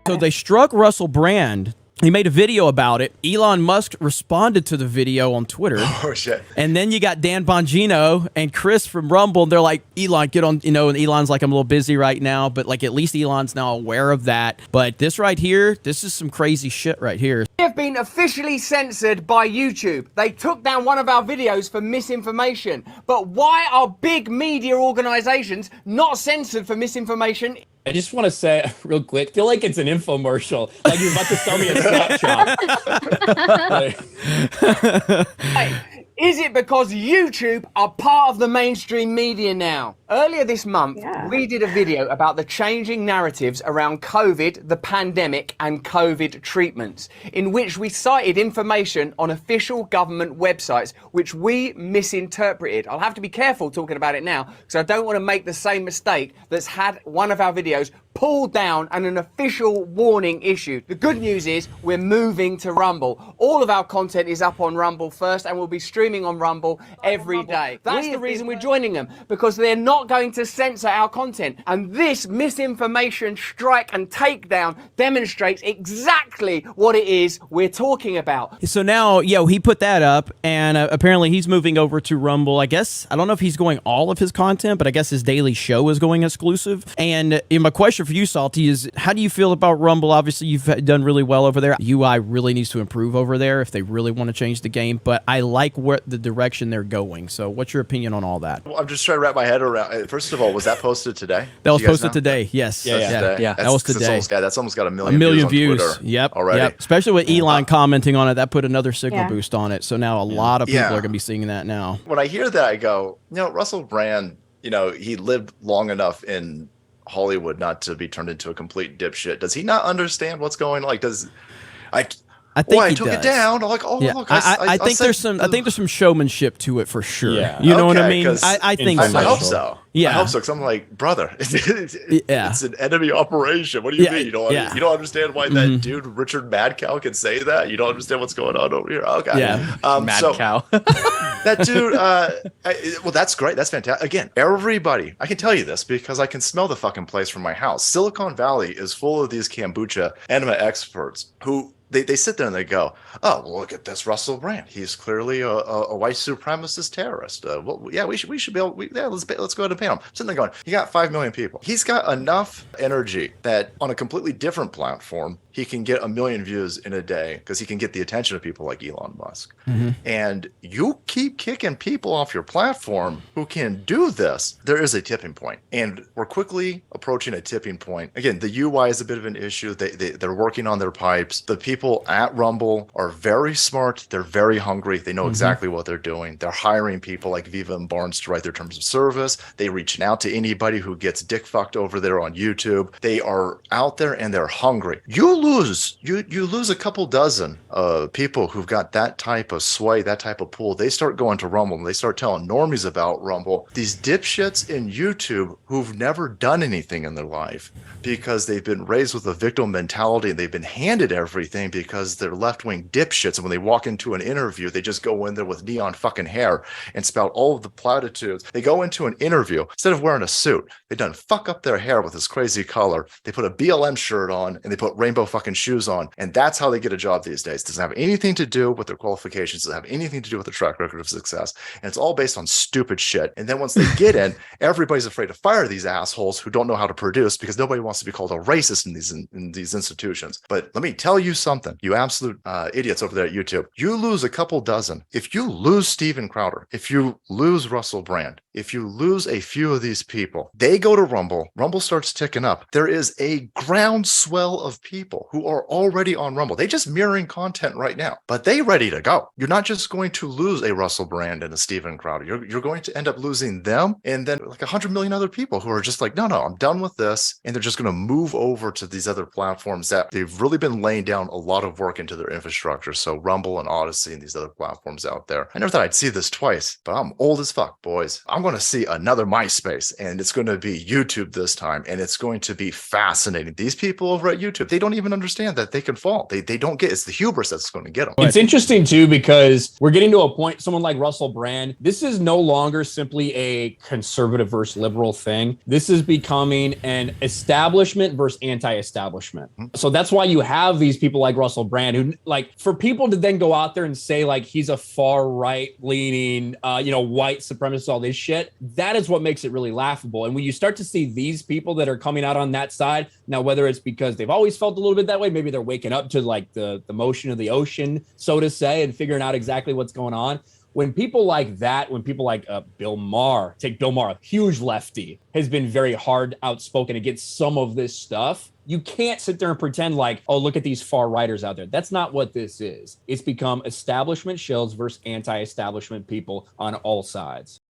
So they struck Russell Brand. He made a video about it. Elon Musk responded to the video on Twitter. Oh, shit. And then you got Dan Bongino and Chris from Rumble. And they're like, Elon, get on, and Elon's like, I'm a little busy right now. But like, at least Elon's now aware of that. But this right here, this is some crazy shit right here. We have been officially censored by YouTube. They took down one of our videos for misinformation. But why are big media organizations not censored for misinformation? I just want to say real quick, feel like it's an infomercial. Like you're about to sell me a snapshot. Hey, is it because YouTube are part of the mainstream media now? Earlier this month, we did a video about the changing narratives around COVID, the pandemic, and COVID treatments, in which we cited information on official government websites, which we misinterpreted. I'll have to be careful talking about it now, because I don't want to make the same mistake that's had one of our videos pulled down and an official warning issued. The good news is we're moving to Rumble. All of our content is up on Rumble first, and we'll be streaming on Rumble every day. That's the reason we're joining them, because they're not going to censor our content. And this misinformation strike and takedown demonstrates exactly what it is we're talking about. So now, he put that up, and apparently he's moving over to Rumble. I guess, I don't know if he's going all of his content, but I guess his daily show is going exclusive. And my question for you, Salty, is how do you feel about Rumble? Obviously, you've done really well over there. UI really needs to improve over there if they really want to change the game, but I like where the direction they're going. So what's your opinion on all that? Well, I'm just trying to wrap my head around. First of all, was that posted today? That was posted today. Yes. Yeah. That was today. That's almost got a million views. On Twitter Yep. already. Yep. Especially with Elon commenting on it, that put another signal boost on it. So now a lot of people are going to be seeing that now. When I hear that, I go, Russell Brand, he lived long enough in Hollywood not to be turned into a complete dipshit. Does he not understand what's going on? Like, I think I he took does. it down. I'm like, look. I think there's some showmanship to it for sure. Yeah. You know what I mean? I think so. I hope so. Yeah. I hope so. Because I'm like, brother, it's an enemy operation. What do you mean? You don't understand why that dude Richard Madcow can say that? You don't understand what's going on over here? Okay. Yeah. Madcow. That dude. Well, that's great. That's fantastic. Again, everybody. I can tell you this because I can smell the fucking place from my house. Silicon Valley is full of these kombucha enema experts who. They sit there and they go, oh, well, look at this Russell Brand. He's clearly a white supremacist terrorist. We should be able. Let's go ahead and pay him. Sitting there going, you got 5 million people. He's got enough energy that on a completely different platform, he can get 1 million views in a day because he can get the attention of people like Elon Musk. And you keep kicking people off your platform who can do this. There is a tipping point, and we're quickly approaching a tipping point. Again, the UI is a bit of an issue. They're working on their pipes. The people at Rumble are very smart. They're very hungry. They know exactly what they're doing. They're hiring people like Viva and Barnes to write their terms of service. They're reaching out to anybody who gets dick fucked over there on YouTube. They are out there and they're hungry. You lose a couple dozen people who've got that type of sway, that type of pull. They start going to Rumble and they start telling normies about Rumble. These dipshits in YouTube who've never done anything in their life because they've been raised with a victim mentality and they've been handed everything because they're left-wing dipshits, and when they walk into an interview, they just go in there with neon fucking hair and spout all of the platitudes. They go into an interview, instead of wearing a suit, they done fuck up their hair with this crazy color. They put a BLM shirt on, and they put rainbow fucking shoes on, and that's how they get a job these days. It doesn't have anything to do with their qualifications, doesn't have anything to do with their track record of success, and it's all based on stupid shit. And then once they get in, everybody's afraid to fire these assholes who don't know how to produce because nobody wants to be called a racist in these institutions. But let me tell you something, you absolute idiots over there at YouTube. You lose a couple dozen. If you lose Steven Crowder, if you lose Russell Brand, if you lose a few of these people, they go to Rumble. Rumble starts ticking up. There is a groundswell of people who are already on Rumble. They just mirroring content right now, but they ready to go. You're not just going to lose a Russell Brand and a Steven Crowder. You're going to end up losing them and then like 100 million other people who are just like, no, I'm done with this. And they're just going to move over to these other platforms that they've really been laying down a lot of work into their infrastructure. So Rumble and Odyssey and these other platforms out there. I never thought I'd see this twice, but I'm old as fuck, boys. I'm going to see another MySpace, and it's going to be YouTube this time, and it's going to be fascinating. These people over at YouTube, they don't even understand that they can fall. They don't get, it's the hubris that's going to get them. It's interesting too, because we're getting to a point, someone like Russell Brand, this is no longer simply a conservative versus liberal thing. This is becoming an establishment versus anti-establishment. So that's why you have these people like Russell Brand, who, like, for people to then go out there and say like he's a far right leaning, white supremacist, all this shit, that is what makes it really laughable. And when you start to see these people that are coming out on that side, now whether it's because they've always felt a little bit that way, maybe they're waking up to like the motion of the ocean, so to say, and figuring out exactly what's going on. When people like that, when people like Bill Maher, take Bill Maher, a huge lefty, has been very hard outspoken against some of this stuff, you can't sit there and pretend like, oh, look at these far righters out there. That's not what this is. It's become establishment shills versus anti-establishment people on all sides.